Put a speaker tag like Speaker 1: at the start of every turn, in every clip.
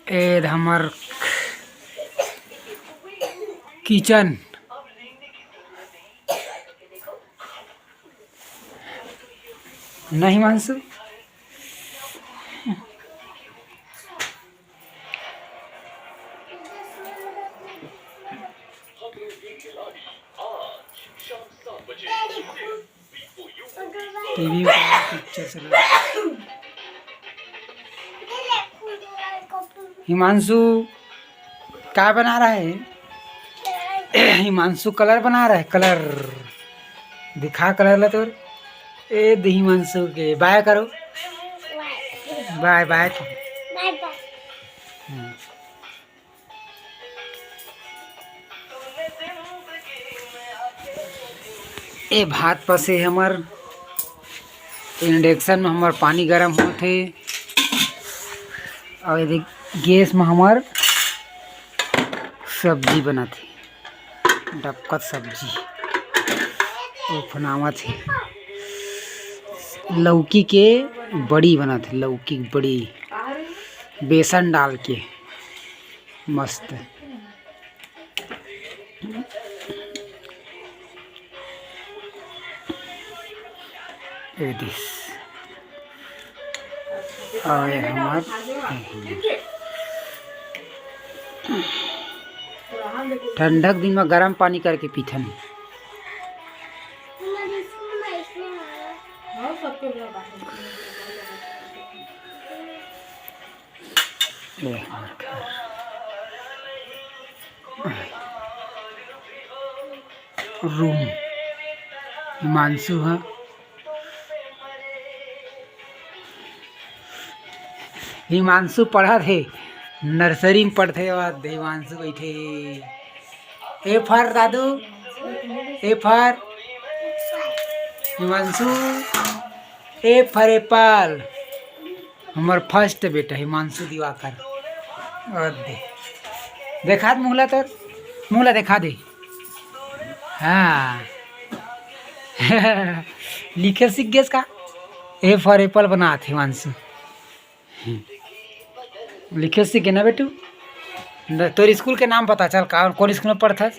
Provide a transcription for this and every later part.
Speaker 1: ए हमर किचन नहीं मानसू टीवी पर पिक्चर चल रहा है। हिमांशु क्या बना रहा है? हिमांशु कलर बना रहा है। कलर दिखा कलर ला तो ए हिमांशु के बाय करो। बाय बाय तो ए भात पसे हमर इंडक्शन में हमार पानी गर्म होते और यदि गैस में हमार सब्जी बनाते डबकत सब्जी फनावत है। लौकी के बड़ी बनाते लौकी बड़ी बेसन डाल के मस्त। और हमार ठंडक दिन में गर्म पानी करके पीथन। रूम हिमांशु है। हिमांशु पढ़ा थे नर्सरी में पढ़ते और हिमांशु बैठे। ए फर दादू ए फर हिमांशु ए फर एप्पल हमार फर्स्ट बेटा हिमांशु दिवाकर। और देखा मुहला तोर मुहला देखा दे। हाँ लिखे सीख गए का ए फॉर एप्पल बना थे हिमांशु। लिखे सीख गए ना बेटू। तोर स्कूल के नाम पता चल कौन स्कूल में पढ़ता?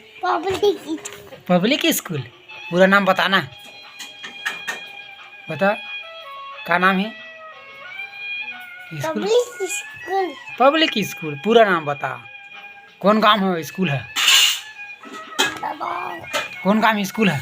Speaker 1: Public school. पूरा नाम बताना बता क्या नाम है? पब्लिक स्कूल पूरा नाम बता। कौन काम है स्कूल है? कौन काम स्कूल है?